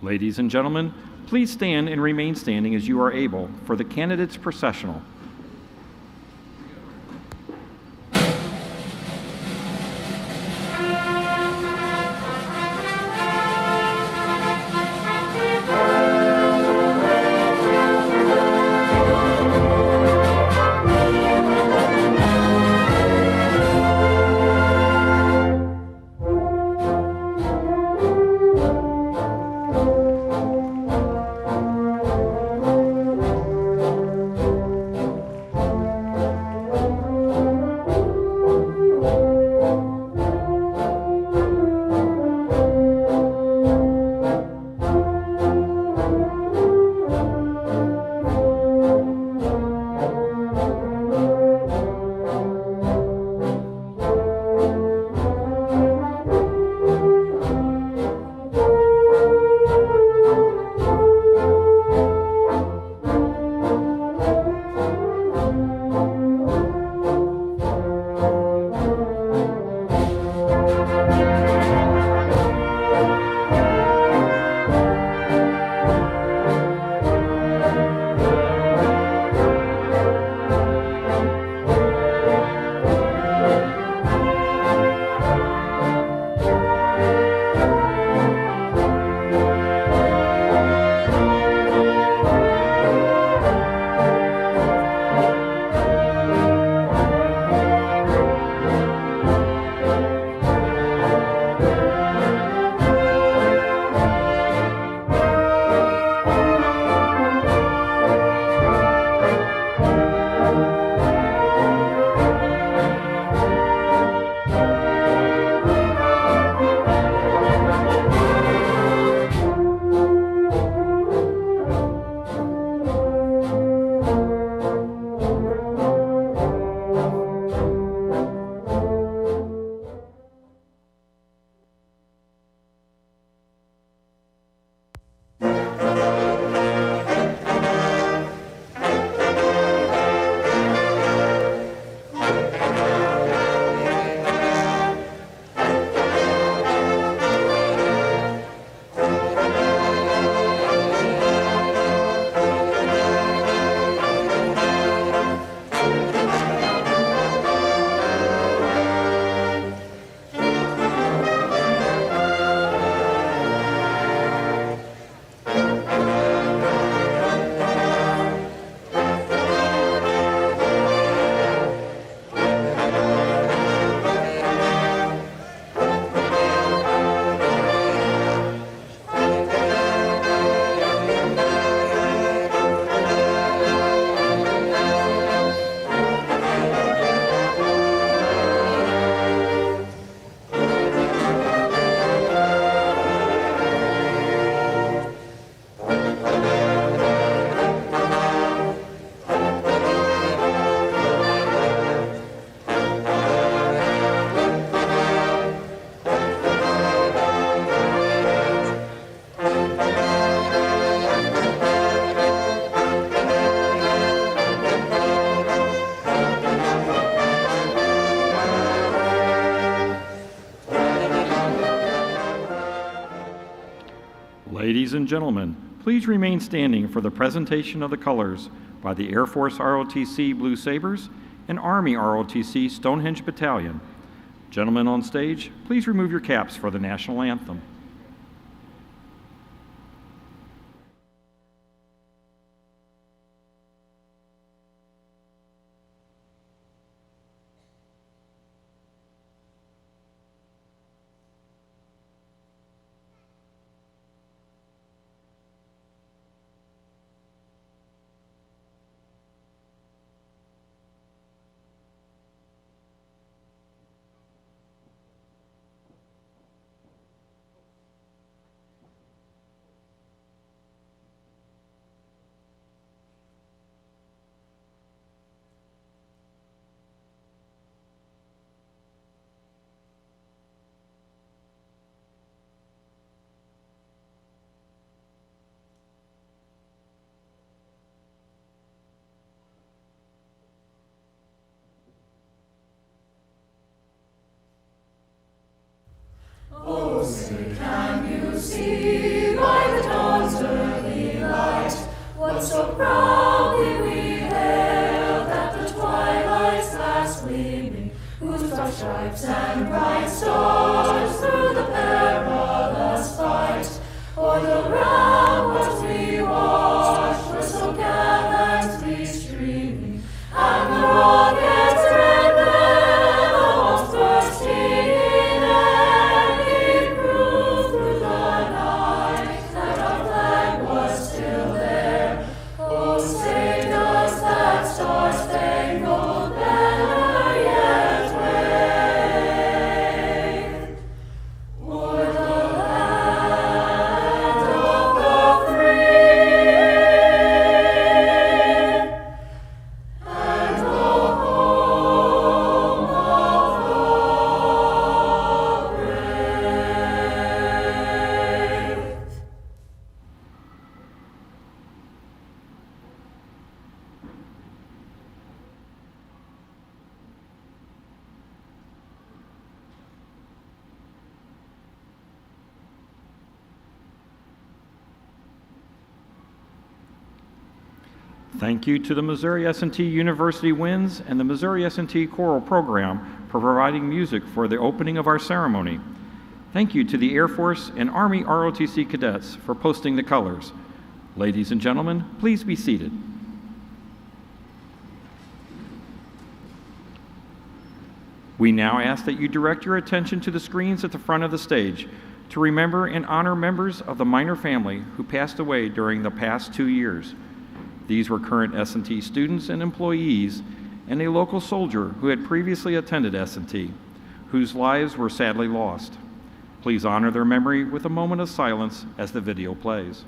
Ladies and gentlemen, please stand and remain standing as you are able for the candidates processional. Ladies and gentlemen, please remain standing for the presentation of the colors by the Air Force ROTC Blue Sabres and Army ROTC Stonehenge Battalion. Gentlemen on stage, please remove your caps for the national anthem. stripes and bright stars through the perilous fight. O'er the ramparts we watched were so gallantly streaming, and the rockets red then almost bursting in air gave proof through the night that our flag was still there. Oh, say does that star-spangled banner yet wave o'er the land of the free and the home of the brave? Thank you to the Missouri S&T University Winds and the Missouri S&T Choral Program for providing music for the opening of our ceremony. Thank you to the Air Force and Army ROTC cadets for posting the colors. Ladies and gentlemen, please be seated. We now ask that you direct your attention to the screens at the front of the stage to remember and honor members of the Minor family who passed away during the past 2 years. These were current S&T students and employees and a local soldier who had previously attended S&T, whose lives were sadly lost. Please honor their memory with a moment of silence as the video plays.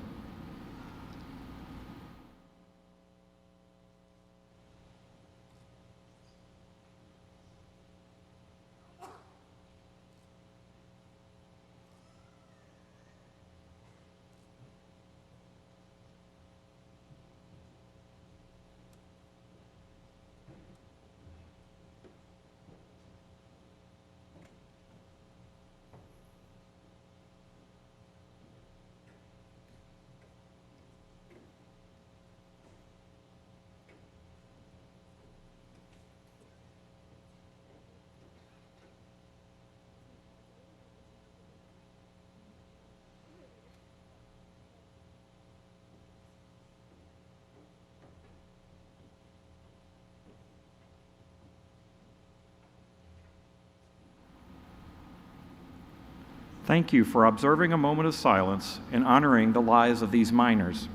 Thank you for observing a moment of silence and honoring the lives of these miners.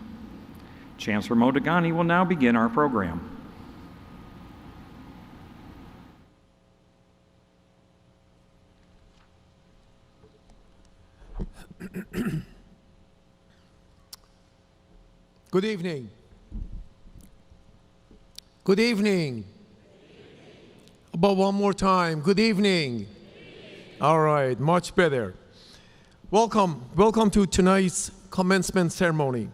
Chancellor Modegani will now begin our program. Good evening. Good evening. About one more time. Good evening. All right, much better. Welcome to tonight's commencement ceremony.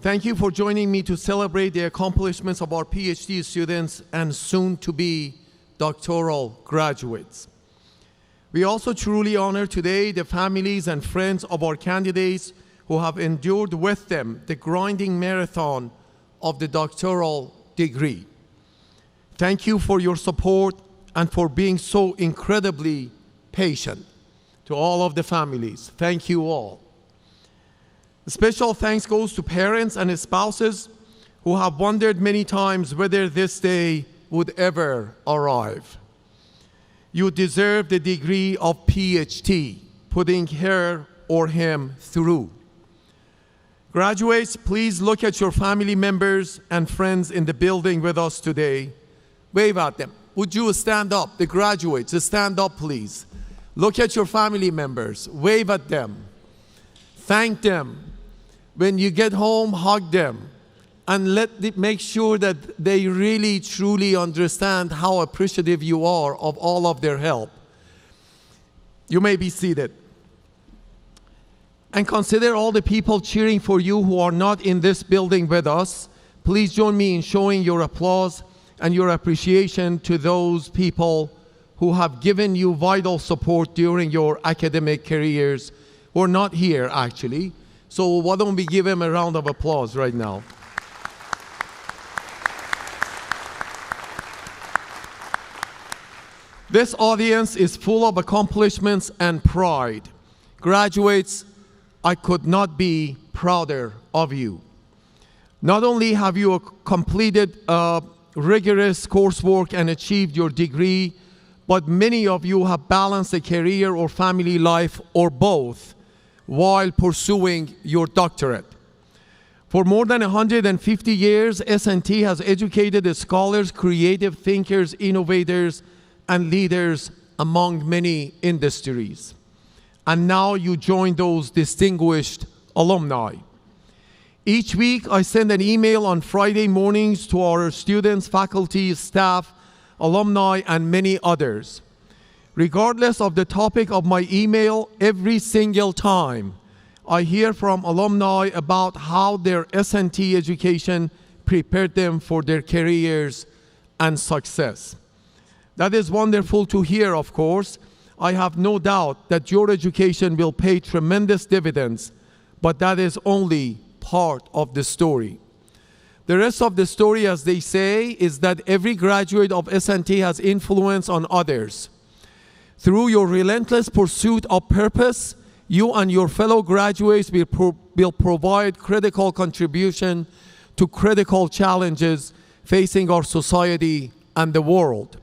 Thank you for joining me to celebrate the accomplishments of our Ph.D. students and soon-to-be doctoral graduates. We also truly honor today the families and friends of our candidates who have endured with them the grinding marathon of the doctoral degree. Thank you for your support and for being so incredibly patient. To all of the families, thank you all. A special thanks goes to parents and spouses who have wondered many times whether this day would ever arrive. You deserve the degree of Ph.D., putting her or him through. Graduates, please look at your family members and friends in the building with us today. Wave at them. Would you stand up? The graduates, stand up, please. Look at your family members. Wave at them. Thank them. When you get home, hug them. And make sure that they really, truly understand how appreciative you are of all of their help. You may be seated. And consider all the people cheering for you who are not in this building with us. Please join me in showing your applause and your appreciation to those people who have given you vital support during your academic careers, who are not here actually. So why don't we give them a round of applause right now? This audience is full of accomplishments and pride. Graduates, I could not be prouder of you. Not only have you completed rigorous coursework and achieved your degree, but many of you have balanced a career or family life or both while pursuing your doctorate. For more than 150 years, S&T has educated scholars, creative thinkers, innovators, and leaders among many industries. And now you join those distinguished alumni. Each week, I send an email on Friday mornings to our students, faculty, staff, alumni, and many others. Regardless of the topic of my email, every single time, I hear from alumni about how their S&T education prepared them for their careers and success. That is wonderful to hear, of course. I have no doubt that your education will pay tremendous dividends, but that is only part of the story. The rest of the story, as they say, is that every graduate of S&T has influence on others. Through your relentless pursuit of purpose, you and your fellow graduates will provide critical contribution to critical challenges facing our society and the world.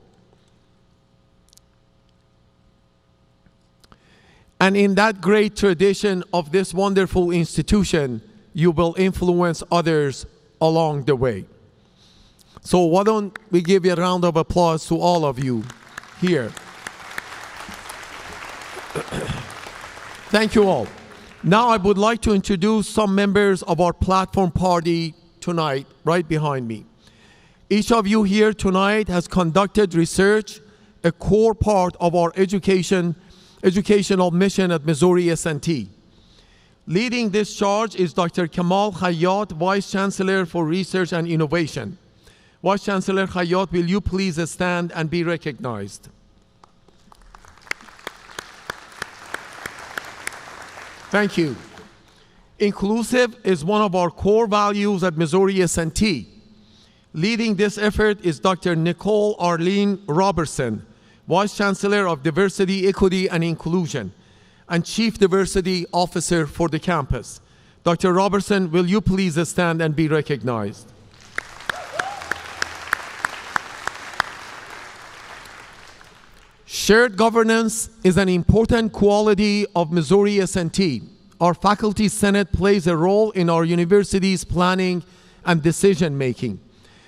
And in that great tradition of this wonderful institution, you will influence others along the way. So why don't we give a round of applause to all of you here. Thank you all. Now I would like to introduce some members of our platform party tonight, right behind me. Each of you here tonight has conducted research, a core part of our educational mission at Missouri S&T. Leading this charge is Dr. Kamal Khayyat, Vice Chancellor for Research and Innovation. Vice Chancellor Khayyat, will you please stand and be recognized? Thank you. Inclusive is one of our core values at Missouri S&T. Leading this effort is Dr. Nicole Arlene Robertson, Vice Chancellor of Diversity, Equity, and Inclusion, and Chief Diversity Officer for the campus. Dr. Robertson, will you please stand and be recognized? Shared governance is an important quality of Missouri S&T. Our Faculty Senate plays a role in our university's planning and decision making.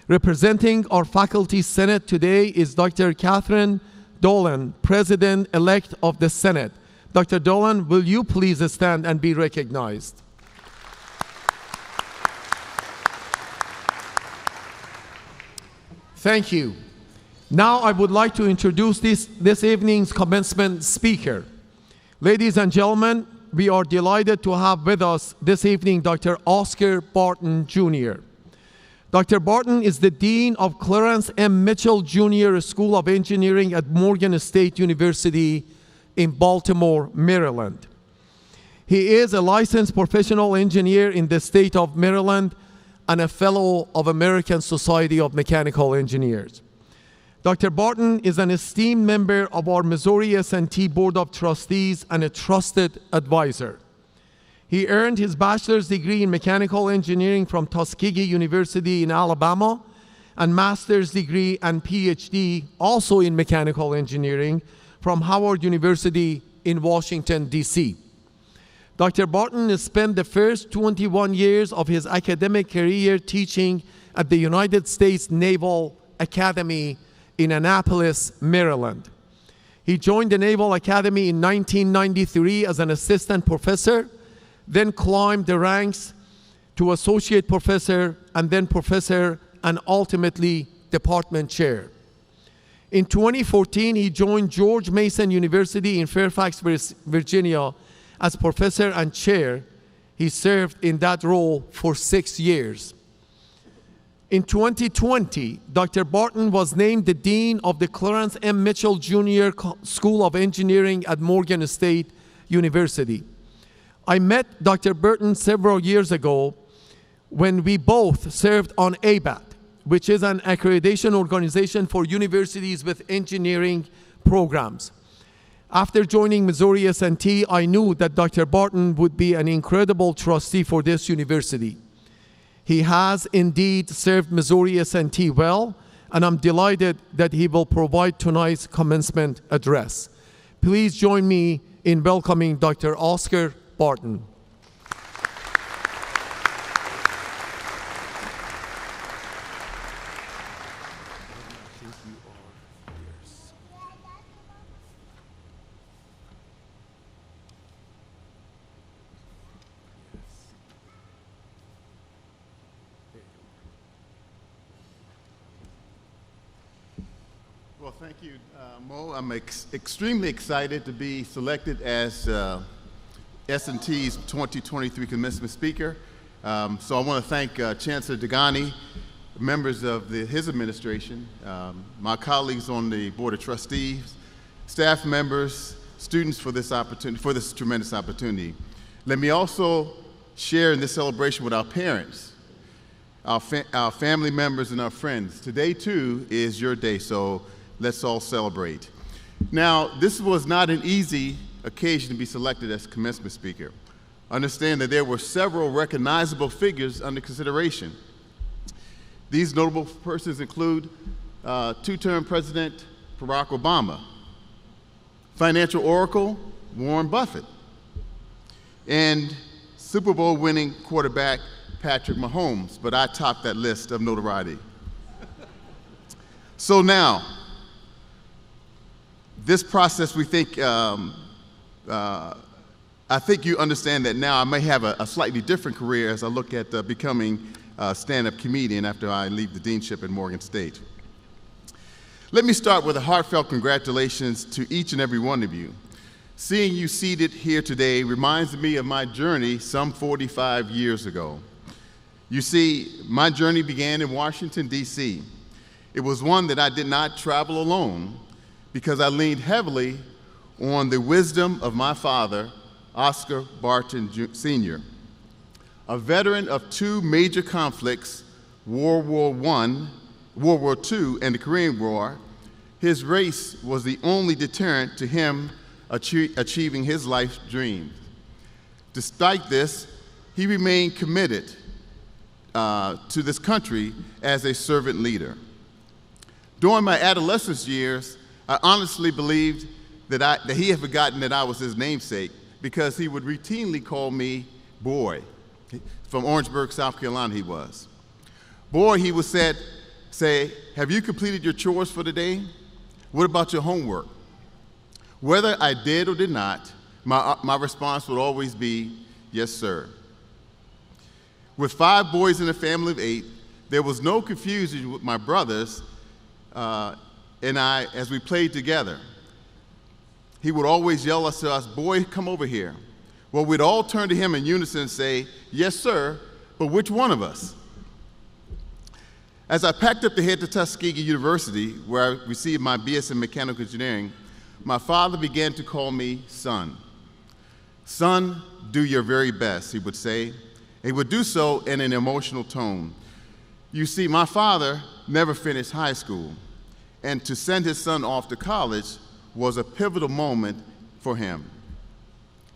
Representing our Faculty Senate today is Dr. Catherine Dolan, President-elect of the Senate. Dr. Dolan, will you please stand and be recognized? Thank you. Now I would like to introduce this evening's commencement speaker. Ladies and gentlemen, we are delighted to have with us this evening Dr. Oscar Barton, Jr. Dr. Barton is the Dean of Clarence M. Mitchell Jr. School of Engineering at Morgan State University in Baltimore, Maryland. He is a licensed professional engineer in the state of Maryland and a fellow of American Society of Mechanical Engineers. Dr. Barton is an esteemed member of our Missouri S&T Board of Trustees and a trusted advisor. He earned his bachelor's degree in mechanical engineering from Tuskegee University in Alabama and master's degree and Ph.D. also in mechanical engineering from Howard University in Washington, D.C. Dr. Barton has spent the first 21 years of his academic career teaching at the United States Naval Academy in Annapolis, Maryland. He joined the Naval Academy in 1993 as an assistant professor, then climbed the ranks to associate professor, and then professor, and ultimately department chair. In 2014, he joined George Mason University in Fairfax, Virginia as professor and chair. He served in that role for 6 years. In 2020, Dr. Barton was named the Dean of the Clarence M. Mitchell Jr. School of Engineering at Morgan State University. I met Dr. Barton several years ago when we both served on ABAT, which is an accreditation organization for universities with engineering programs. After joining Missouri S&T, I knew that Dr. Barton would be an incredible trustee for this university. He has indeed served Missouri S&T well, and I'm delighted that he will provide tonight's commencement address. Please join me in welcoming Dr. Oscar Barton. Well, thank you, Mo. I'm extremely excited to be selected as S&T's 2023 commencement speaker. So I want to thank Chancellor Degani, members of his administration, my colleagues on the Board of Trustees, staff members, students for this opportunity, for this tremendous opportunity. Let me also share in this celebration with our parents, our family members, and our friends. Today, too, is your day, so let's all celebrate. Now, this was not an easy occasion to be selected as commencement speaker. Understand that there were several recognizable figures under consideration. These notable persons include two-term President Barack Obama, financial oracle Warren Buffett, and Super Bowl winning quarterback Patrick Mahomes, but I topped that list of notoriety. So now, this process, we think, I think you understand that now I may have a slightly different career as I look at becoming a stand-up comedian after I leave the deanship at Morgan State. Let me start with a heartfelt congratulations to each and every one of you. Seeing you seated here today reminds me of my journey some 45 years ago. You see, my journey began in Washington, D.C. It was one that I did not travel alone, because I leaned heavily on the wisdom of my father, Oscar Barton Sr. A veteran of two major conflicts, World War II, and the Korean War, his race was the only deterrent to him achieving his life's dreams. Despite this, he remained committed to this country as a servant leader. During my adolescence years, I honestly believed that he had forgotten that I was his namesake, because he would routinely call me Boy. From Orangeburg, South Carolina, he was. Boy, he would say, have you completed your chores for the day? What about your homework? Whether I did or did not, my response would always be, yes, sir. With 5 boys in a family of 8, there was no confusion with my brothers and I, as we played together. He would always yell to us, boy, come over here. Well, we'd all turn to him in unison and say, yes, sir, but which one of us? As I packed up to head to Tuskegee University, where I received my BS in mechanical engineering, my father began to call me son. Son, do your very best, he would say. He would do so in an emotional tone. You see, my father never finished high school, and to send his son off to college was a pivotal moment for him.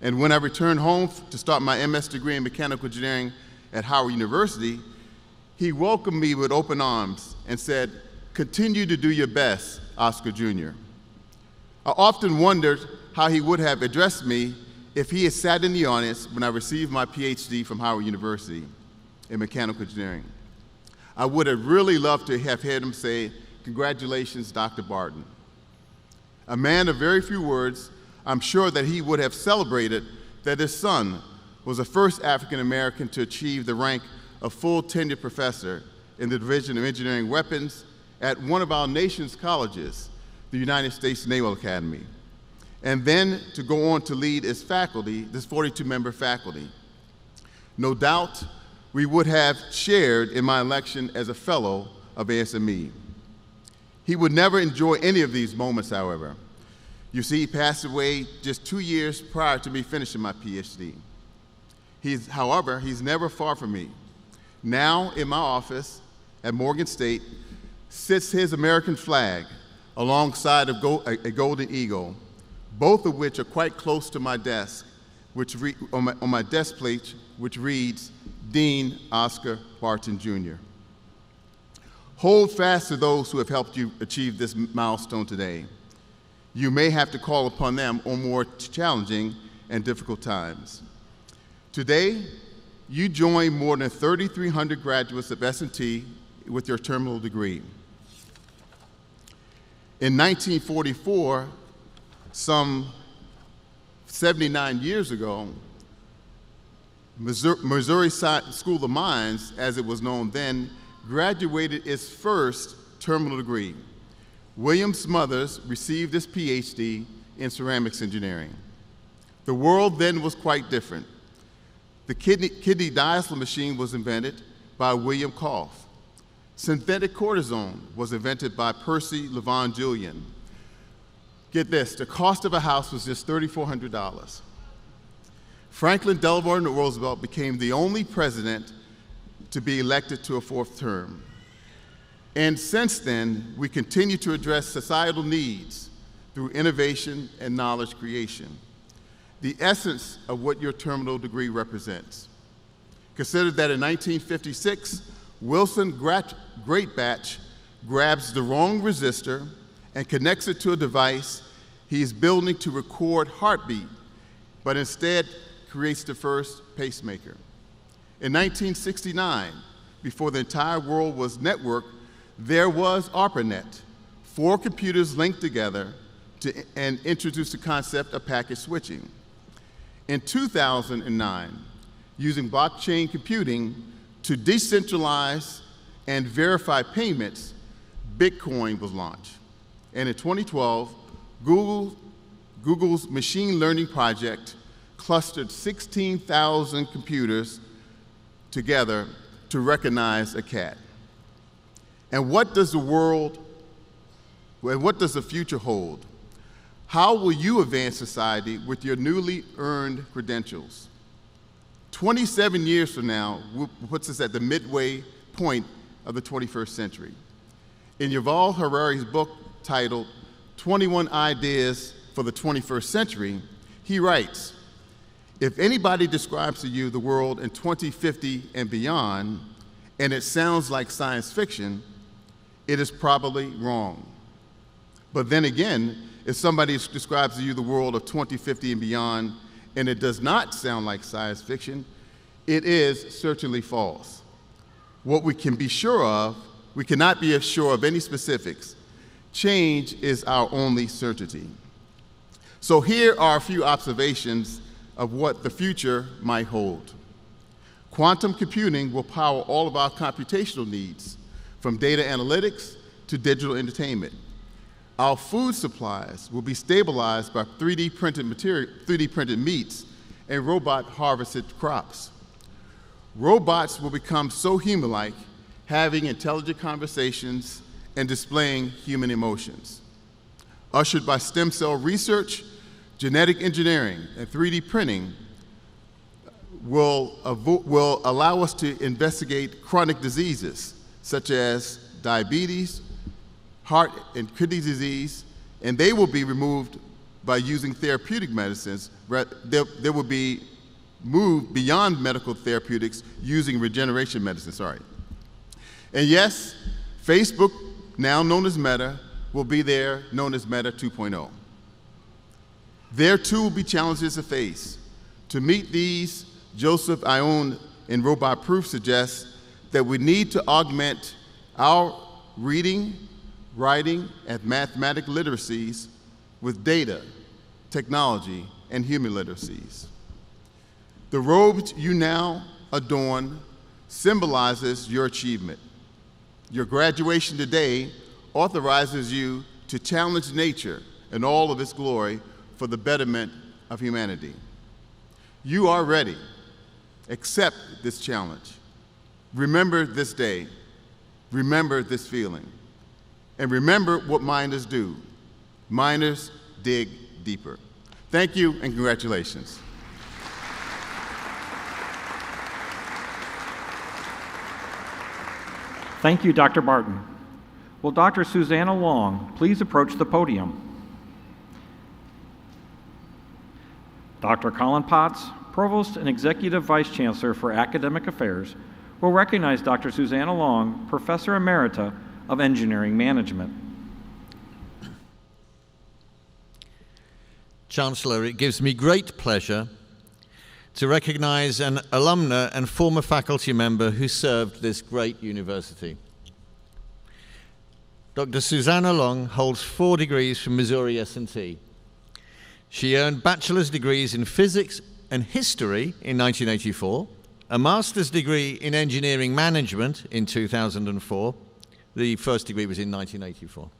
And when I returned home to start my MS degree in mechanical engineering at Howard University, he welcomed me with open arms and said, continue to do your best, Oscar Jr. I often wondered how he would have addressed me if he had sat in the audience when I received my Ph.D. from Howard University in mechanical engineering. I would have really loved to have heard him say, congratulations, Dr. Barton. A man of very few words, I'm sure that he would have celebrated that his son was the first African American to achieve the rank of full tenured professor in the Division of Engineering Weapons at one of our nation's colleges, the United States Naval Academy, and then to go on to lead its faculty, this 42-member faculty. No doubt, we would have shared in my election as a fellow of ASME. He would never enjoy any of these moments, however. You see, he passed away just 2 years prior to me finishing my PhD. However, he's never far from me. Now, in my office at Morgan State, sits his American flag, alongside a golden eagle, both of which are quite close to my desk, on my desk plate, which reads, Dean Oscar Barton, Jr. Hold fast to those who have helped you achieve this milestone today. You may have to call upon them on more challenging and difficult times. Today, you join more than 3,300 graduates of S&T with your terminal degree. In 1944, some 79 years ago, Missouri School of Mines, as it was known then, graduated its first terminal degree. William Smothers received his Ph.D. in ceramics engineering. The world then was quite different. The kidney dialysis machine was invented by William Koff. Synthetic cortisone was invented by Percy Levon Julian. Get this, the cost of a house was just $3,400. Franklin Delano Roosevelt became the only president to be elected to a fourth term. And since then, we continue to address societal needs through innovation and knowledge creation. The essence of what your terminal degree represents. Consider that in 1956, Wilson Greatbatch grabs the wrong resistor and connects it to a device he is building to record heartbeat, but instead creates the first pacemaker. In 1969, before the entire world was networked, there was ARPANET, 4 computers linked together and introduced the concept of packet switching. In 2009, using blockchain computing to decentralize and verify payments, Bitcoin was launched. And in 2012, Google's machine learning project clustered 16,000 computers together to recognize a cat. And what does the future hold? How will you advance society with your newly earned credentials? 27 years from now puts us at the midway point of the 21st century. In Yuval Harari's book titled 21 Ideas for the 21st Century, he writes, if anybody describes to you the world in 2050 and beyond, and it sounds like science fiction, it is probably wrong. But then again, if somebody describes to you the world of 2050 and beyond, and it does not sound like science fiction, it is certainly false. What we can be sure of, we cannot be sure of any specifics. Change is our only certainty. So here are a few observations of what the future might hold. Quantum computing will power all of our computational needs, from data analytics to digital entertainment. Our food supplies will be stabilized by 3D printed meats and robot harvested crops. Robots will become so human-like, having intelligent conversations and displaying human emotions. Ushered by stem cell research, genetic engineering, and 3D printing will allow us to investigate chronic diseases such as diabetes, heart and kidney disease, and they will be removed by using therapeutic medicines. They will be moved beyond medical therapeutics using regeneration medicine, And yes, Facebook, now known as Meta, will be there, known as Meta 2.0. There too will be challenges to face. To meet these, Joseph Ione in Robot Proof suggests that we need to augment our reading, writing, and mathematical literacies with data, technology, and human literacies. The robes you now adorn symbolizes your achievement. Your graduation today authorizes you to challenge nature in all of its glory for the betterment of humanity. You are ready. Accept this challenge. Remember this day. Remember this feeling. And remember what miners do. Miners dig deeper. Thank you and congratulations. Thank you, Dr. Barton. Will Dr. Susanna Long please approach the podium? Dr. Colin Potts, Provost and Executive Vice Chancellor for Academic Affairs, will recognize Dr. Susanna Long, Professor Emerita of Engineering Management. Chancellor, it gives me great pleasure to recognize an alumna and former faculty member who served this great university. Dr. Susanna Long holds 4 degrees from Missouri S&T. She earned bachelor's degrees in physics and history in 1984, a master's degree in engineering management in 2004, the first degree was in 1984,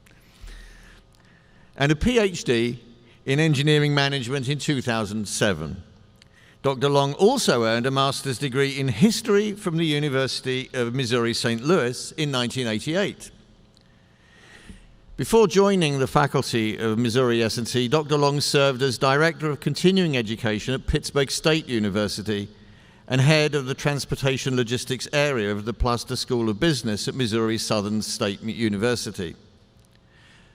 and a Ph.D. in engineering management in 2007. Dr. Long also earned a master's degree in history from the University of Missouri-St. Louis in 1988. Before joining the faculty of Missouri S&T, Dr. Long served as Director of Continuing Education at Pittsburgh State University and head of the Transportation Logistics area of the Plaster School of Business at Missouri Southern State University.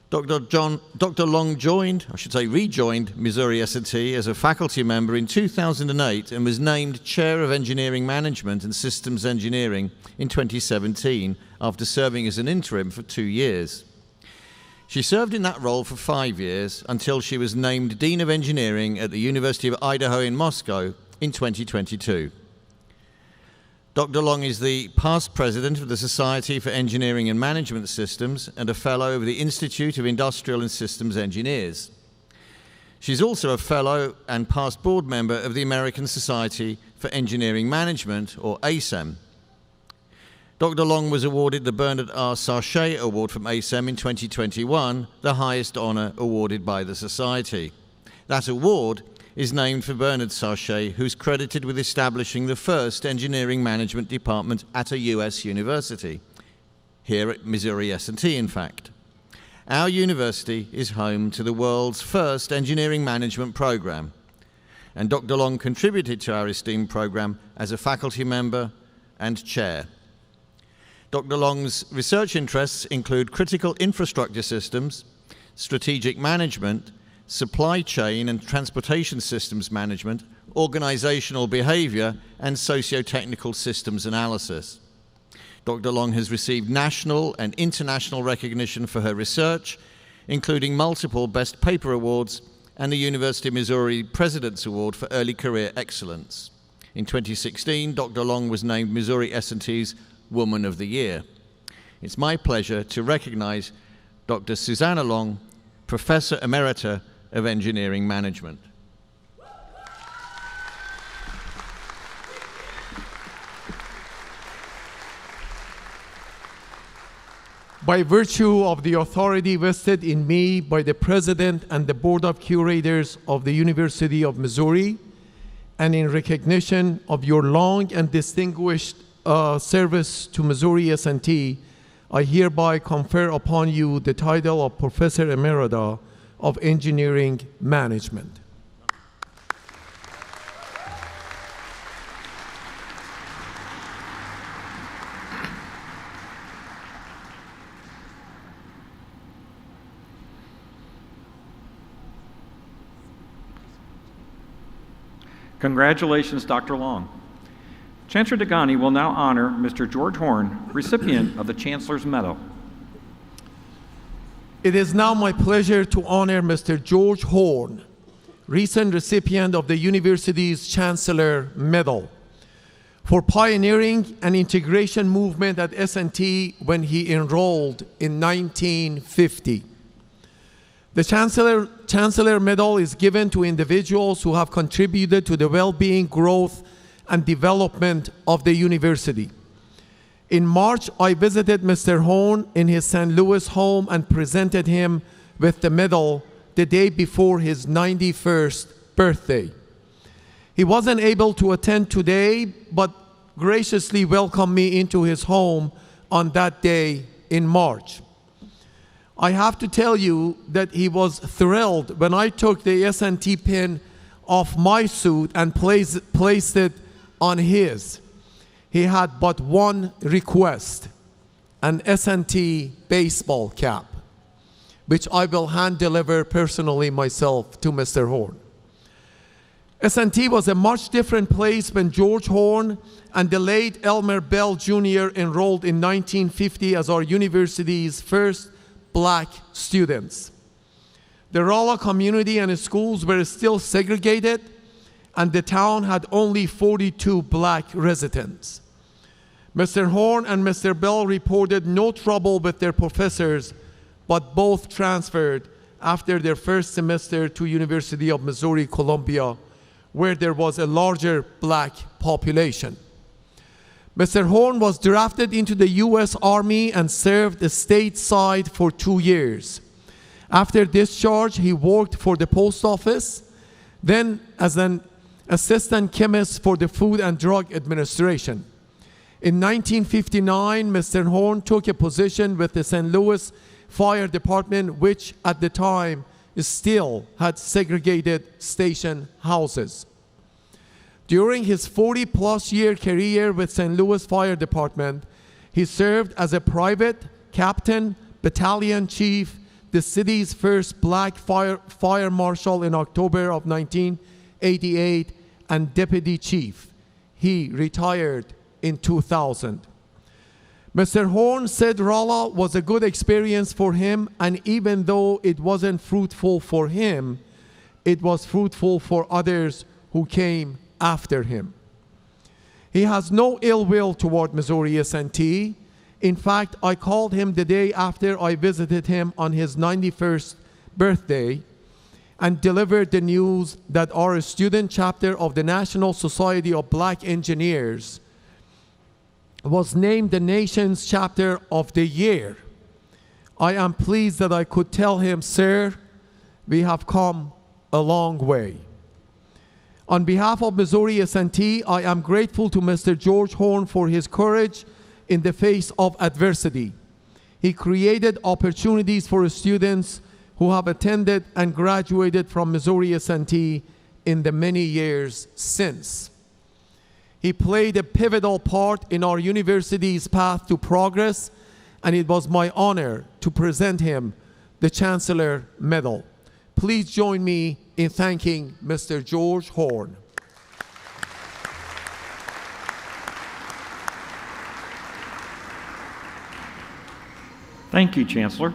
Dr. Long rejoined Missouri S&T as a faculty member in 2008 and was named Chair of Engineering Management and Systems Engineering in 2017 after serving as an interim for 2 years. She served in that role for 5 years until she was named Dean of Engineering at the University of Idaho in Moscow in 2022. Dr. Long is the past president of the Society for Engineering and Management Systems and a fellow of the Institute of Industrial and Systems Engineers. She's also a fellow and past board member of the American Society for Engineering Management, or ASEM. Dr. Long was awarded the Bernard R. Sarchet Award from ASEM in 2021, the highest honor awarded by the Society. That award is named for Bernard Sarchet, who's credited with establishing the first engineering management department at a U.S. university, here at Missouri S&T, in fact. Our university is home to the world's first engineering management program, and Dr. Long contributed to our esteemed program as a faculty member and chair. Dr. Long's research interests include critical infrastructure systems, strategic management, supply chain and transportation systems management, organizational behavior, and socio-technical systems analysis. Dr. Long has received national and international recognition for her research, including multiple Best Paper Awards and the University of Missouri President's Award for Early Career Excellence. In 2016, Dr. Long was named Missouri S&T's Woman of the Year. It's my pleasure to recognize Dr. Susanna Long, Professor Emerita of Engineering Management. By virtue of the authority vested in me by the President and the Board of Curators of the University of Missouri, and in recognition of your long and distinguished service to Missouri S&T, I hereby confer upon you the title of Professor Emerita of Engineering Management. Congratulations, Dr. Long. Chancellor Degani will now honor Mr. George Horn, recipient of the Chancellor's Medal. It is now my pleasure to honor Mr. George Horn, recent recipient of the university's Chancellor Medal, for pioneering an integration movement at S&T when he enrolled in 1950. The Chancellor Medal is given to individuals who have contributed to the well-being, growth, and development of the university. In March, I visited Mr. Horn in his St. Louis home and presented him with the medal the day before his 91st birthday. He wasn't able to attend today, but graciously welcomed me into his home on that day in March. I have to tell you that he was thrilled when I took the S&T pin off my suit and placed it on his. He had but one request, an S&T baseball cap, which I will hand deliver personally myself to Mr. Horn. S&T was a much different place when George Horn and the late Elmer Bell Jr. enrolled in 1950 as our university's first black students. The Rolla community and schools were still segregated, and the town had only 42 black residents. Mr. Horn and Mr. Bell reported no trouble with their professors, but both transferred after their first semester to University of Missouri-Columbia, where there was a larger black population. Mr. Horn was drafted into the U.S. Army and served stateside for 2 years. After discharge, he worked for the post office, then as an assistant chemist for the Food and Drug Administration. In 1959, Mr. Horn took a position with the St. Louis Fire Department, which at the time still had segregated station houses. During his 40-plus year career with St. Louis Fire Department, he served as a private, captain, battalion chief, the city's first black fire marshal in October of 1988, and deputy chief. He retired in 2000. Mr. Horn said Rolla was a good experience for him, and even though it wasn't fruitful for him, it was fruitful for others who came after him. He has no ill will toward Missouri S&T. In fact, I called him the day after I visited him on his 91st birthday and delivered the news that our student chapter of the National Society of Black Engineers was named the nation's chapter of the year. I am pleased that I could tell him, sir, we have come a long way. On behalf of Missouri S&T, I am grateful to Mr. George Horn for his courage in the face of adversity. He created opportunities for students who have attended and graduated from Missouri S&T in the many years since. He played a pivotal part in our university's path to progress, and it was my honor to present him the Chancellor Medal. Please join me in thanking Mr. George Horn. Thank you, Chancellor.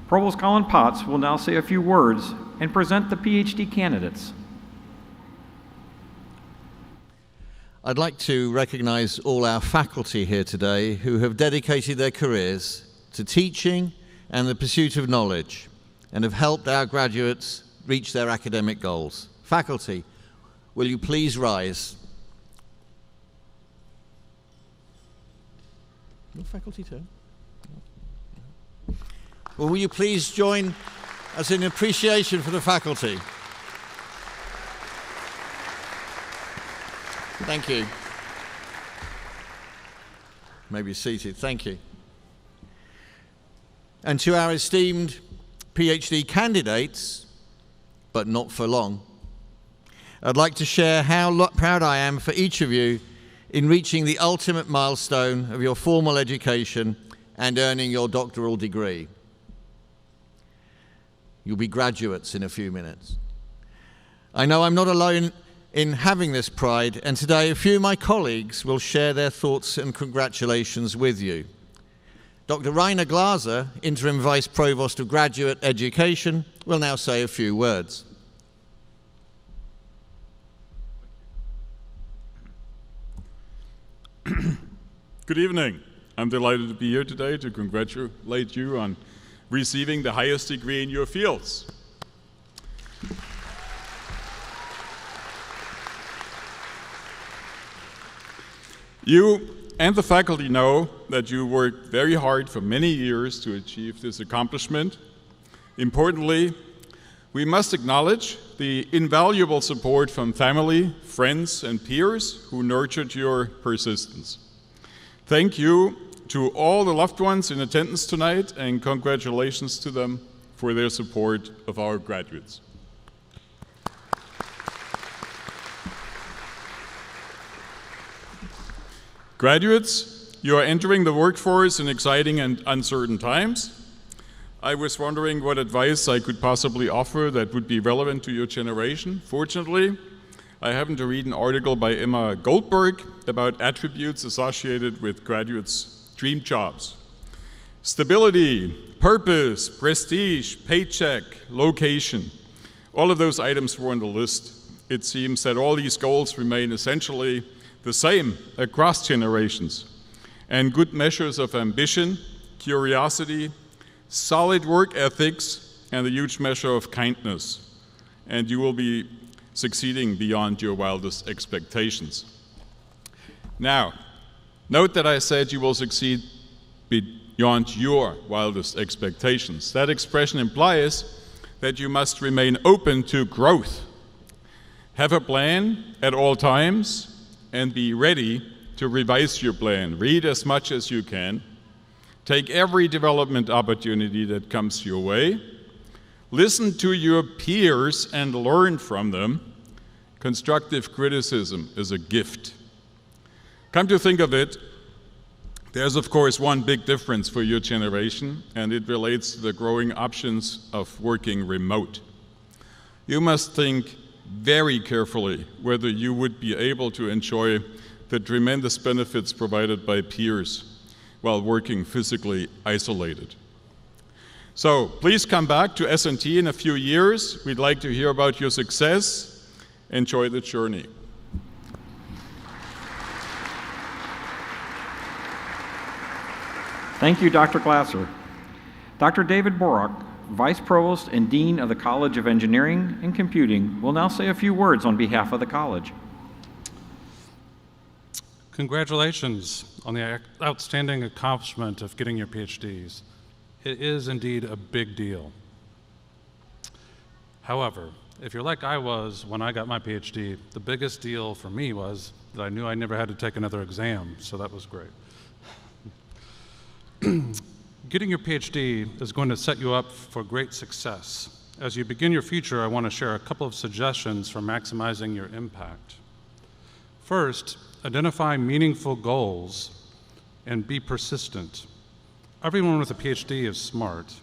Provost Colin Potts will now say a few words and present the Ph.D. candidates. I'd like to recognize all our faculty here today who have dedicated their careers to teaching and the pursuit of knowledge and have helped our graduates reach their academic goals. Faculty, will you please rise? Your faculty too? Well, will you please join us in appreciation for the faculty? Thank you. You may be seated. Thank you. And to our esteemed PhD candidates, but not for long, I'd like to share how proud I am for each of you in reaching the ultimate milestone of your formal education and earning your doctoral degree. You'll be graduates in a few minutes. I know I'm not alone in having this pride, and today a few of my colleagues will share their thoughts and congratulations with you. Dr. Rainer Glaser, Interim Vice Provost of Graduate Education, will now say a few words. Good evening. I'm delighted to be here today to congratulate you on receiving the highest degree in your fields. You and the faculty know that you worked very hard for many years to achieve this accomplishment. Importantly, we must acknowledge the invaluable support from family, friends, and peers who nurtured your persistence. Thank you to all the loved ones in attendance tonight, and congratulations to them for their support of our graduates. Graduates, You are entering the workforce in exciting and uncertain times. I was wondering what advice I could possibly offer that would be relevant to your generation. Fortunately, I happened to read an article by Emma Goldberg about attributes associated with graduates' dream jobs. Stability, purpose, prestige, paycheck, location. All of those items were on the list. It seems that all these goals remain essentially the same across generations. And good measures of ambition, curiosity, solid work ethics, and a huge measure of kindness. And you will be succeeding beyond your wildest expectations. Now, note that I said you will succeed beyond your wildest expectations. That expression implies that you must remain open to growth. Have a plan at all times and be ready to revise your plan. Read as much as you can. Take every development opportunity that comes your way. Listen to your peers and learn from them. Constructive criticism is a gift. Come to think of it, there's of course one big difference for your generation, and it relates to the growing options of working remote. You must think very carefully whether you would be able to enjoy the tremendous benefits provided by peers while working physically isolated. So please come back to S&T in a few years. We'd like to hear about your success. Enjoy the journey. Thank you, Dr. Glasser. Dr. David Borak, Vice Provost and Dean of the College of Engineering and Computing, will now say a few words on behalf of the college. Congratulations on the outstanding accomplishment of getting your PhDs. It is indeed a big deal. However, if you're like I was when I got my PhD, the biggest deal for me was that I knew I never had to take another exam, so that was great. Getting your PhD is going to set you up for great success. As you begin your future, I want to share a couple of suggestions for maximizing your impact. First, identify meaningful goals and be persistent. Everyone with a PhD is smart,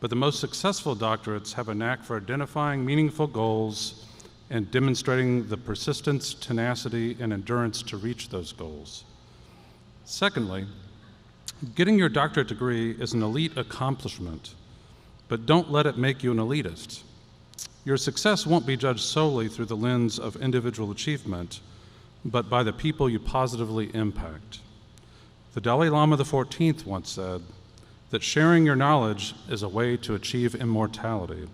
but the most successful doctorates have a knack for identifying meaningful goals and demonstrating the persistence, tenacity, and endurance to reach those goals. Secondly, getting your doctorate degree is an elite accomplishment, but don't let it make you an elitist. Your success won't be judged solely through the lens of individual achievement, but by the people you positively impact. The Dalai Lama XIV once said that sharing your knowledge is a way to achieve immortality.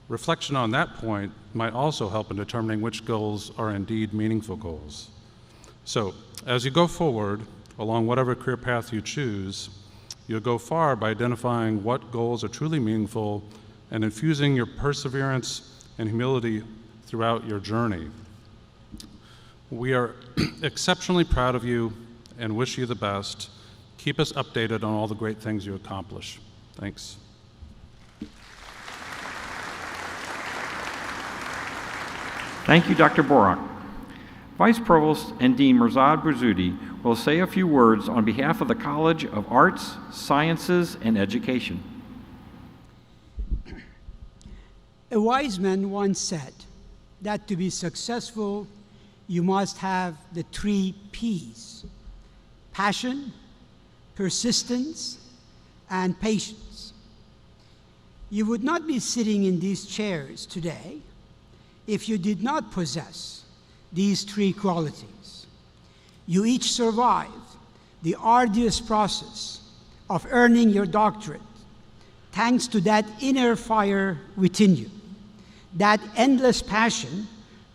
Reflection on that point might also help in determining which goals are indeed meaningful goals. So, as you go forward, along whatever career path you choose, you'll go far by identifying what goals are truly meaningful and infusing your perseverance and humility throughout your journey. We are exceptionally proud of you and wish you the best. Keep us updated on all the great things you accomplish. Thanks. Thank you, Dr. Borak. Vice Provost and Dean Mirzad Bouzudi will say a few words on behalf of the College of Arts, Sciences, and Education. A wise man once said that to be successful, you must have the 3 P's: passion, persistence, and patience. You would not be sitting in these chairs today if you did not possess these 3 qualities. You each survived the arduous process of earning your doctorate thanks to that inner fire within you, that endless passion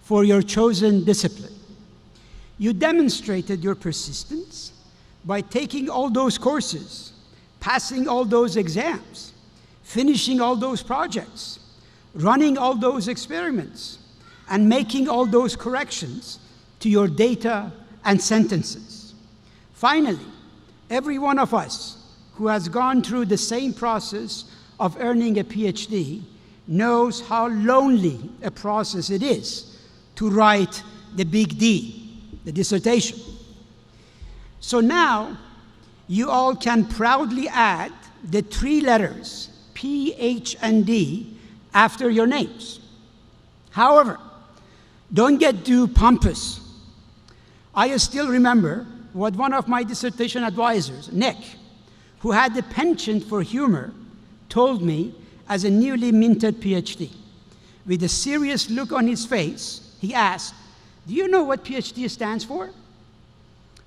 for your chosen discipline. You demonstrated your persistence by taking all those courses, passing all those exams, finishing all those projects, running all those experiments, and making all those corrections to your data and sentences. Finally, every one of us who has gone through the same process of earning a PhD knows how lonely a process it is to write the big D, the dissertation. So now, you all can proudly add the 3 letters, Ph.D., after your names. However, don't get too pompous. I still remember what one of my dissertation advisors, Nick, who had the penchant for humor, told me as a newly minted PhD. With a serious look on his face, he asked, "Do you know what PhD stands for?"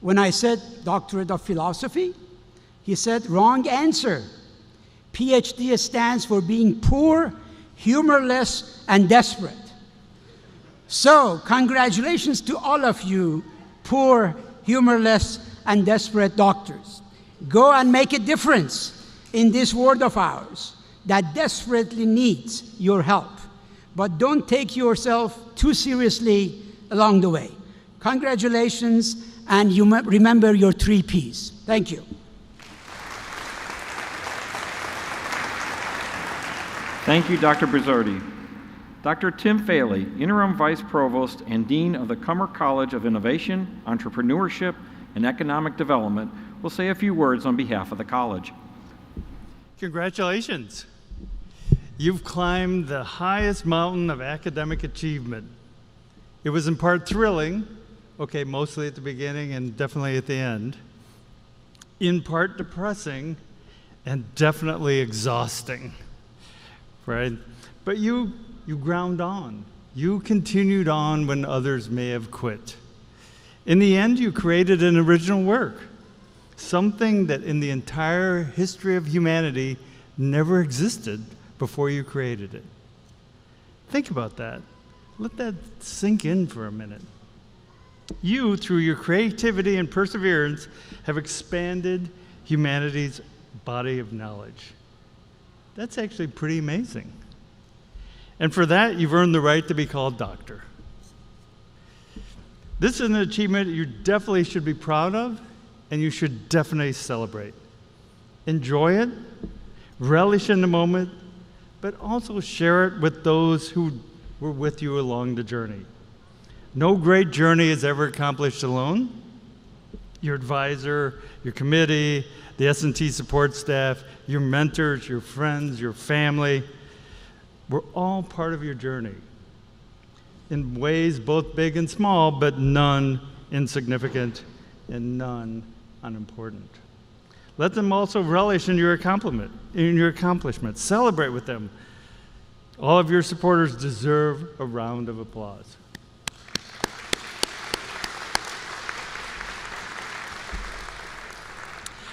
When I said Doctorate of Philosophy, he said, "Wrong answer. PhD stands for being poor, humorless, and desperate." So, congratulations to all of you, poor, humorless, and desperate doctors. Go and make a difference in this world of ours that desperately needs your help. But don't take yourself too seriously along the way. Congratulations, and you remember your 3 Ps. Thank you. Thank you, Dr. Brizzardi. Dr. Tim Faley, Interim Vice Provost and Dean of the Cummer College of Innovation, Entrepreneurship, and Economic Development, will say a few words on behalf of the college. Congratulations. You've climbed the highest mountain of academic achievement. It was in part thrilling, okay, mostly at the beginning and definitely at the end, in part depressing and definitely exhausting, right? But you ground on. You continued on when others may have quit. In the end, you created an original work, something that in the entire history of humanity never existed before you created it. Think about that. Let that sink in for a minute. You, through your creativity and perseverance, have expanded humanity's body of knowledge. That's actually pretty amazing. And for that, you've earned the right to be called doctor. This is an achievement you definitely should be proud of, and you should definitely celebrate. Enjoy it, relish in the moment, but also share it with those who were with you along the journey. No great journey is ever accomplished alone. Your advisor, your committee, the S&T support staff, your mentors, your friends, your family, we're all part of your journey in ways both big and small, but none insignificant and none unimportant. Let them also relish in your accomplishments. Celebrate with them. All of your supporters deserve a round of applause.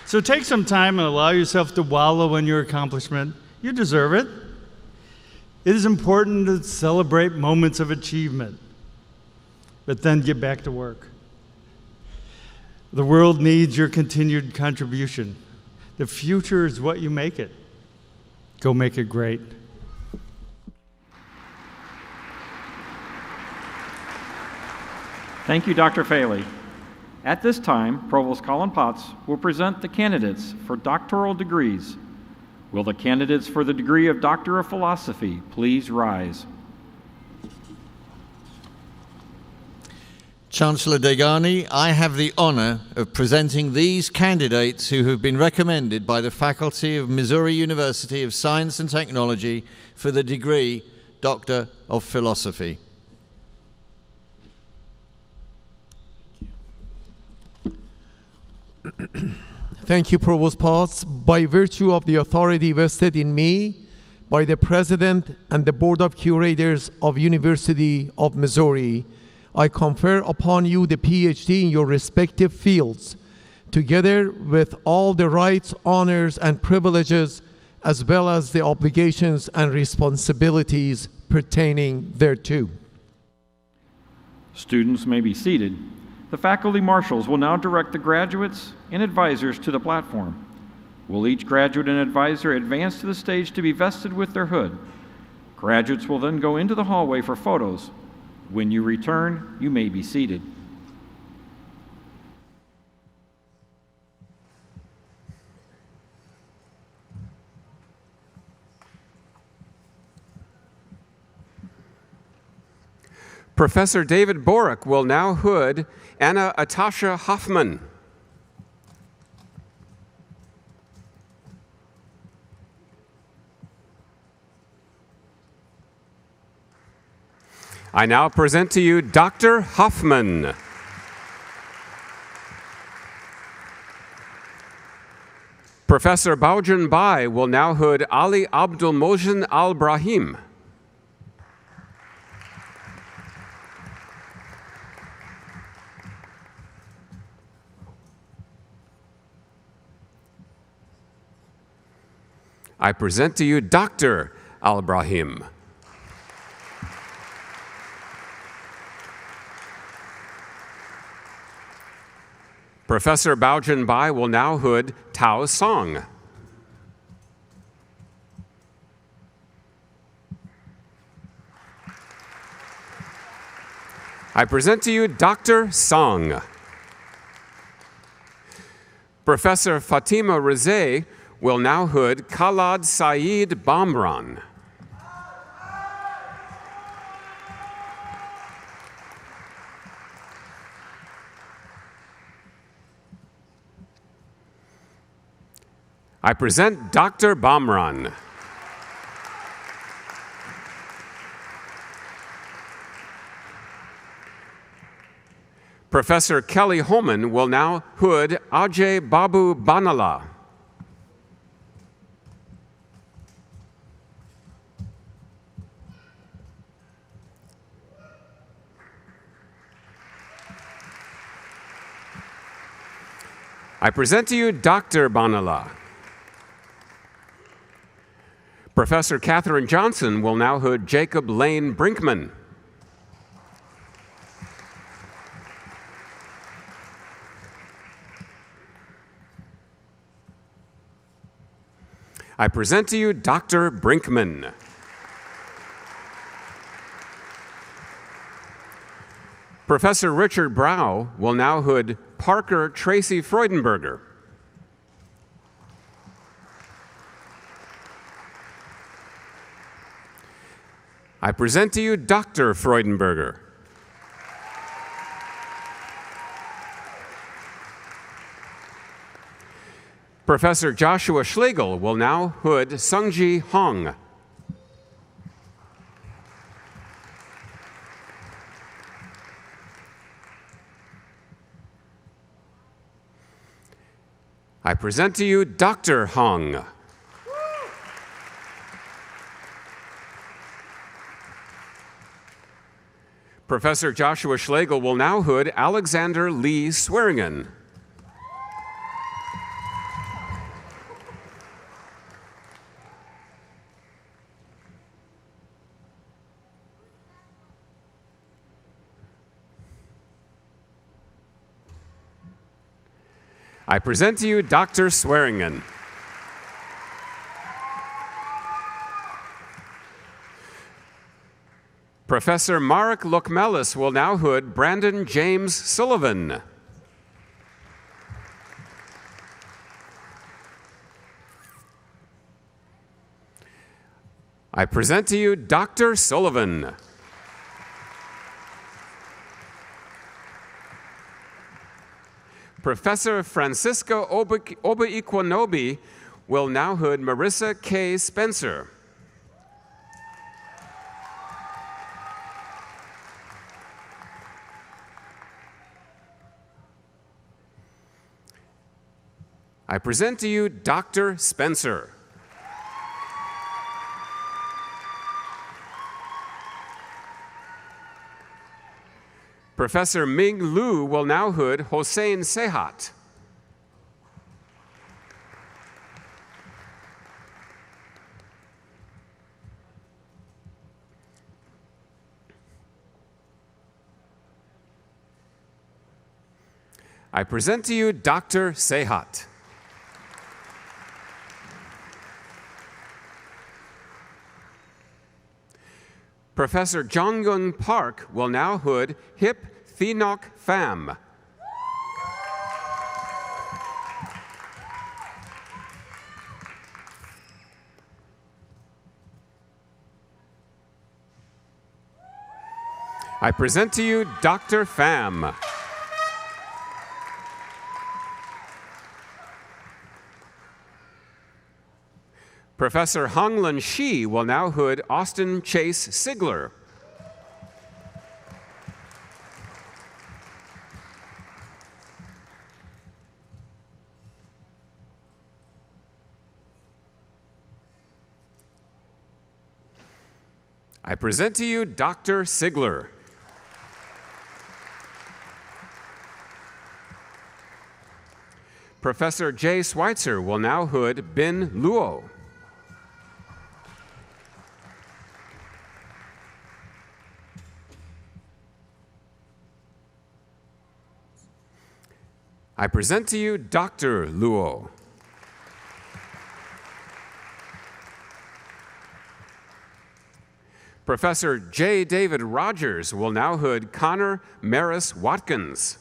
So take some time and allow yourself to wallow in your accomplishment. You deserve it. It is important to celebrate moments of achievement, but then get back to work. The world needs your continued contribution. The future is what you make it. Go make it great. Thank you, Dr. Faley. At this time, Provost Colin Potts will present the candidates for doctoral degrees. Will the candidates for the degree of Doctor of Philosophy please rise? Chancellor Degani, I have the honor of presenting these candidates who have been recommended by the faculty of Missouri University of Science and Technology for the degree Doctor of Philosophy. Thank you, Provost Potts. By virtue of the authority vested in me by the President and the Board of Curators of University of Missouri, I confer upon you the PhD in your respective fields, together with all the rights, honors, and privileges, as well as the obligations and responsibilities pertaining thereto. Students may be seated. The faculty marshals will now direct the graduates and advisors to the platform. Will each graduate and advisor advance to the stage to be vested with their hood? Graduates will then go into the hallway for photos. When you return, you may be seated. Professor David Borick will now hood Anna Atasha Hoffman. I now present to you Dr. Hoffman. Professor Baujan Bai will now hood Ali Abdul Mohsen Al-Brahim. I present to you Dr. Al-Brahim. Professor Baujan Bai will now hood Tao Song. I present to you Dr. Song. Professor Fatima Rezai will now hood Khalad Saeed Bamran. I present Dr. Bamran. Professor Kelly Holman will now hood Ajay Babu Banala. I present to you Dr. Banala. Professor Catherine Johnson will now hood Jacob Lane Brinkman. I present to you Dr. Brinkman. Professor Richard Brow will now hood Parker Tracy Freudenberger. I present to you Dr. Freudenberger. Professor Joshua Schlegel will now hood Sungji Hong. I present to you Dr. Hong. Professor Joshua Schlegel will now hood Alexander Lee Swearingen. I present to you Dr. Swearingen. Professor Marek Lokmelis will now hood Brandon James Sullivan. I present to you Dr. Sullivan. Professor Francisco Oba-Ikwanobi will now hood Marissa K. Spencer. I present to you Dr. Spencer. Professor Ming Lu will now hood Hossein Sehat. I present to you Dr. Sehat. Professor Jong-Young Park will now hood Hip Thinoc Pham. I present to you Dr. Pham. Professor Honglan Shi will now hood Austin Chase Sigler. I present to you Dr. Sigler. Professor Jay Schweitzer will now hood Bin Luo. I present to you Dr. Luo. Professor J. David Rogers will now hood Connor Maris Watkins.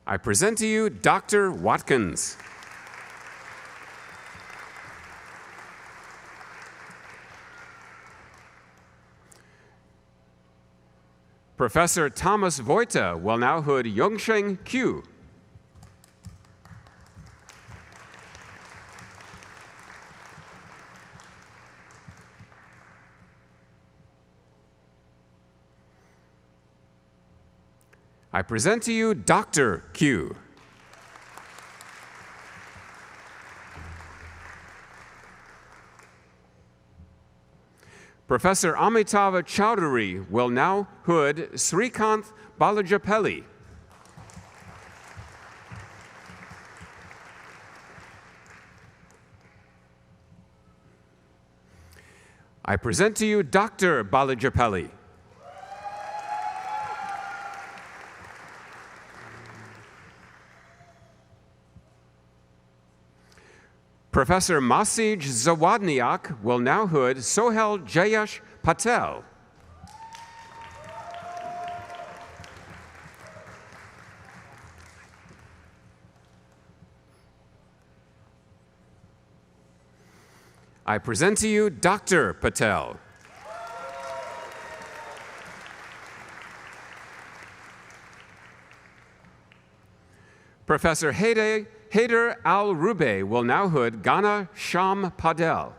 I present to you Dr. Watkins. Professor Thomas Voita will now hood Yongsheng Q. I present to you Dr. Q. Professor Amitava Chowdhury will now hood Srikanth Balajapelli. I present to you Dr. Balajapelli. Professor Masij Zawadniak will now hood Sohel Jayesh Patel. I present to you Dr. Patel. Professor Haider Al-Rube will now hood Ghana Sham Padel.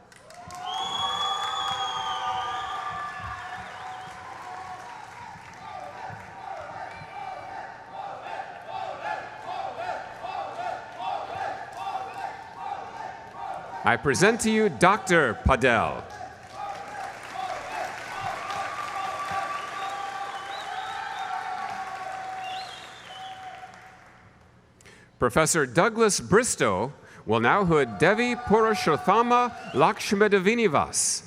I present to you Dr. Padel. Professor Douglas Bristow will now hood Devi Purushottama Lakshmadvinivas.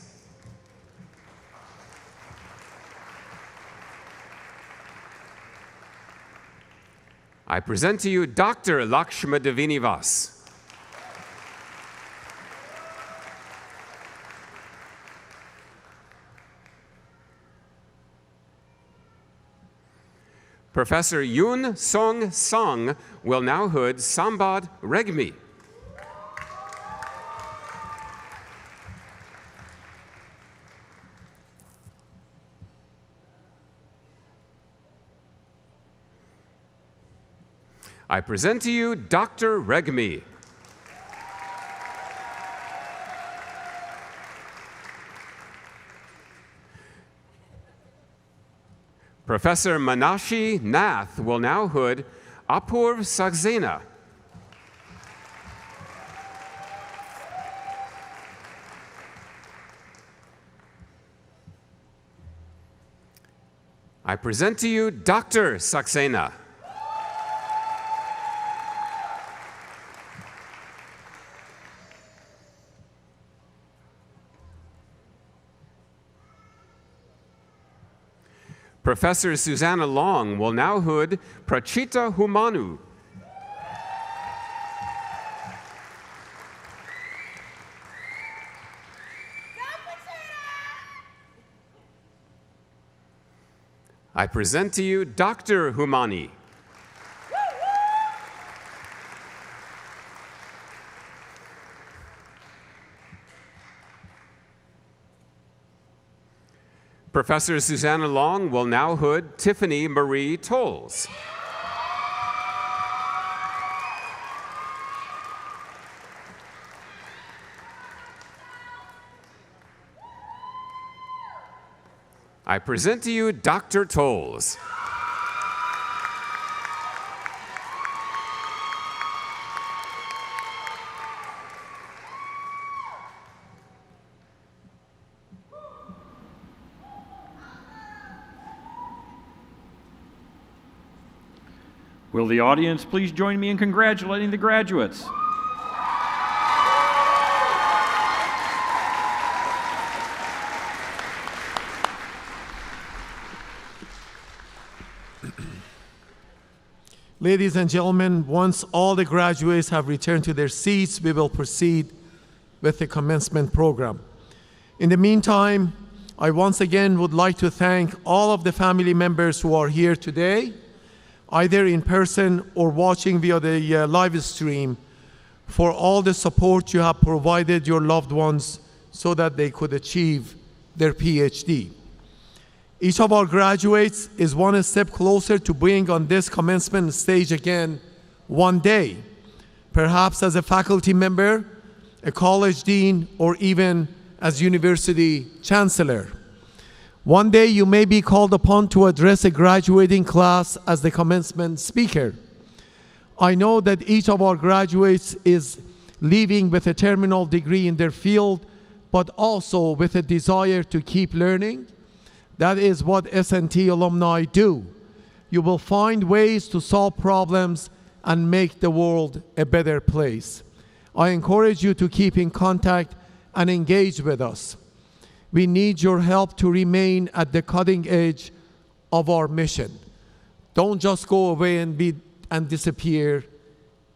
I present to you Dr. Lakshmadvinivas. Professor Yoon Song Sung will now hood Sambad Regmi. I present to you Dr. Regmi. Professor Manashi Nath will now hood Apurv Saxena. I present to you Dr. Saxena. Professor Susanna Long will now hood Prachita Humanu. I present to you Dr. Humani. Professor Susanna Long will now hood Tiffany Marie Tolles. I present to you Dr. Tolles. Will the audience please join me in congratulating the graduates? Ladies and gentlemen, once all the graduates have returned to their seats, we will proceed with the commencement program. In the meantime, I once again would like to thank all of the family members who are here today, either in person or watching via the live stream, for all the support you have provided your loved ones so that they could achieve their Ph.D. Each of our graduates is one step closer to being on this commencement stage again one day, perhaps as a faculty member, a college dean, or even as university chancellor. One day you may be called upon to address a graduating class as the commencement speaker. I know that each of our graduates is leaving with a terminal degree in their field, but also with a desire to keep learning. That is what S&T alumni do. You will find ways to solve problems and make the world a better place. I encourage you to keep in contact and engage with us. We need your help to remain at the cutting edge of our mission. Don't just go away and disappear.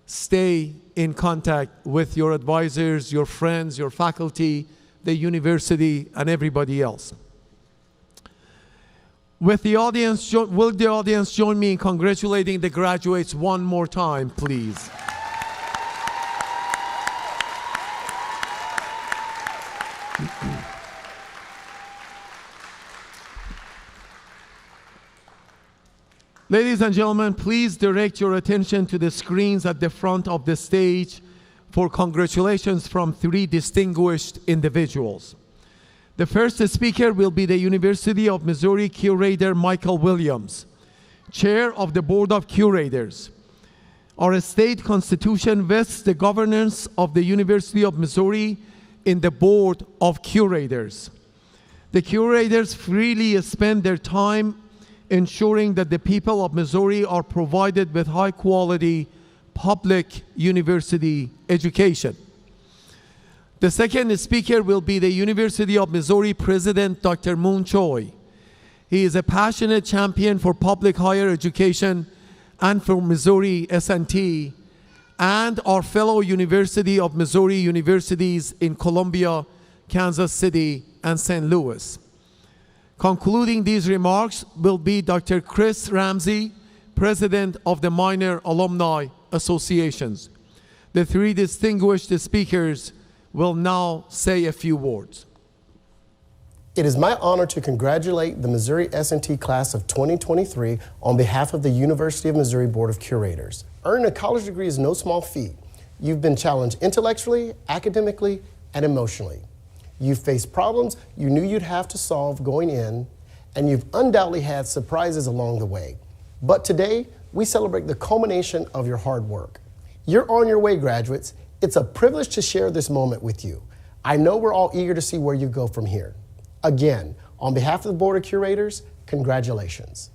Stay in contact with your advisors, your friends, your faculty, the university, and everybody else. Will the audience join me in congratulating the graduates one more time, please? Ladies and gentlemen, please direct your attention to the screens at the front of the stage for congratulations from 3 distinguished individuals. The first speaker will be the University of Missouri Curator Michael Williams, Chair of the Board of Curators. Our state constitution vests the governance of the University of Missouri in the Board of Curators. The curators freely spend their time ensuring that the people of Missouri are provided with high-quality public university education. The second speaker will be the University of Missouri President, Dr. Moon Choi. He is a passionate champion for public higher education and for Missouri S&T and our fellow University of Missouri universities in Columbia, Kansas City, and St. Louis. Concluding these remarks will be Dr. Chris Ramsey, President of the Minor Alumni Associations. The 3 distinguished speakers will now say a few words. It is my honor to congratulate the Missouri S&T class of 2023 on behalf of the University of Missouri Board of Curators. Earning a college degree is no small feat. You've been challenged intellectually, academically, and emotionally. You've faced problems you knew you'd have to solve going in, and you've undoubtedly had surprises along the way. But today, we celebrate the culmination of your hard work. You're on your way, graduates. It's a privilege to share this moment with you. I know we're all eager to see where you go from here. Again, on behalf of the Board of Curators, congratulations.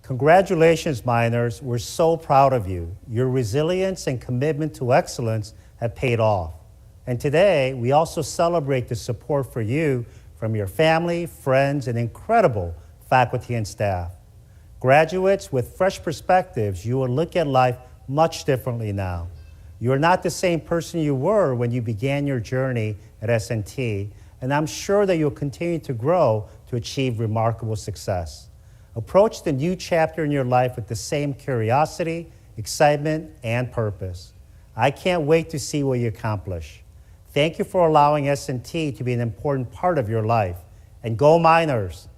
Congratulations, minors. We're so proud of you. Your resilience and commitment to excellence have paid off. And today, we also celebrate the support for you from your family, friends, and incredible faculty and staff. Graduates with fresh perspectives, you will look at life much differently now. You are not the same person you were when you began your journey at S&T, and I'm sure that you'll continue to grow to achieve remarkable success. Approach the new chapter in your life with the same curiosity, excitement, and purpose. I can't wait to see what you accomplish. Thank you for allowing S&T to be an important part of your life. And go Miners!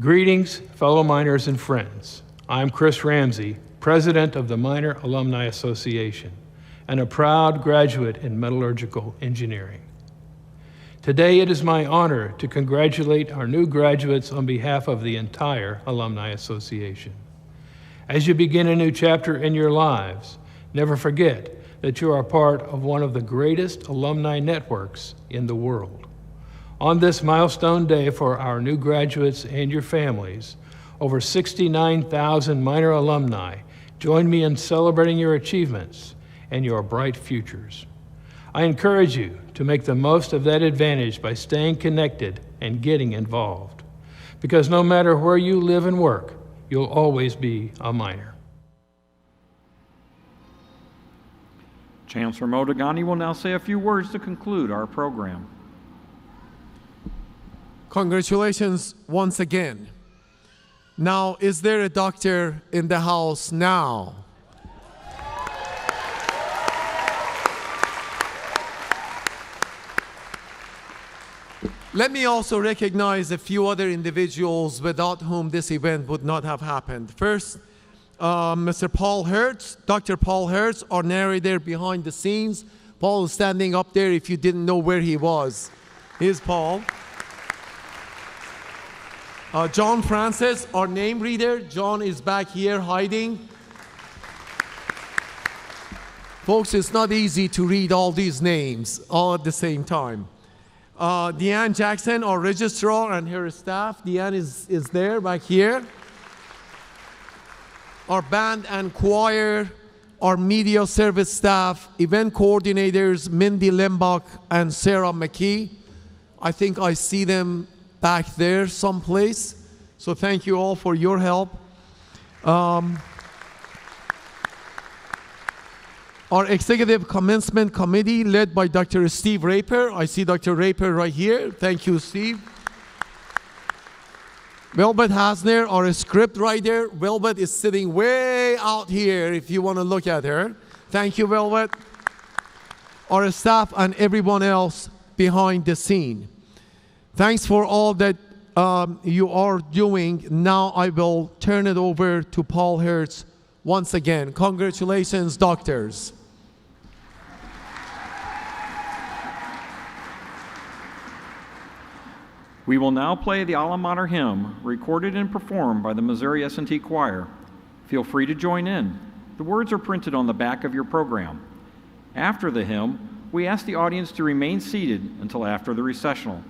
Greetings, fellow miners and friends. I'm Chris Ramsey, President of the Minor Alumni Association, and a proud graduate in metallurgical engineering. Today, it is my honor to congratulate our new graduates on behalf of the entire Alumni Association. As you begin a new chapter in your lives, never forget that you are part of one of the greatest alumni networks in the world. On this milestone day for our new graduates and your families, over 69,000 minor alumni join me in celebrating your achievements and your bright futures. I encourage you to make the most of that advantage by staying connected and getting involved. Because no matter where you live and work, you'll always be a minor. Chancellor Modegani will now say a few words to conclude our program. Congratulations once again. Now, is there a doctor in the house now? Let me also recognize a few other individuals without whom this event would not have happened. First, Mr. Paul Hertz, Dr. Paul Hertz, our narrator behind the scenes. Paul is standing up there if you didn't know where he was. Here's Paul. John Francis, our name reader. John is back here hiding. Folks, it's not easy to read all these names all at the same time. Deanne Jackson, our registrar, and her staff. Deanne is there back here. Our band and choir, our media service staff, event coordinators, Mindy Lembach and Sarah McKee. I think I see them back there someplace. So thank you all for your help. Our executive commencement committee led by Dr. Steve Raper. I see Dr. Raper right here. Thank you, Steve. Velvet Hasner, our script writer. Velvet is sitting way out here if you want to look at her. Thank you, Velvet. Our staff and everyone else behind the scene. Thanks for all that you are doing. Now I will turn it over to Paul Hertz once again. Congratulations, doctors. We will now play the Alma Mater hymn, recorded and performed by the Missouri S&T Choir. Feel free to join in. The words are printed on the back of your program. After the hymn, we ask the audience to remain seated until after the recessional.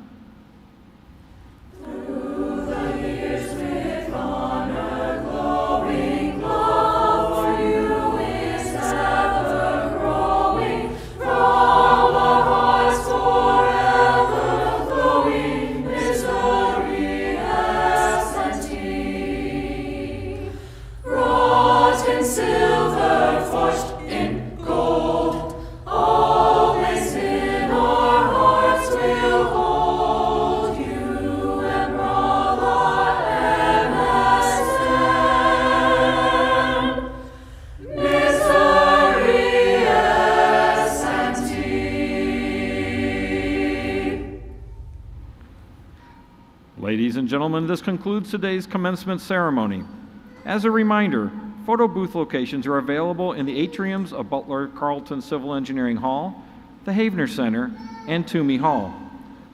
Ladies and gentlemen, this concludes today's commencement ceremony. As a reminder, photo booth locations are available in the atriums of Butler Carlton Civil Engineering Hall, the Havener Center, and Toomey Hall.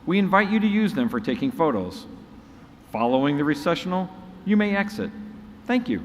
We invite you to use them for taking photos. Following the recessional, you may exit. Thank you.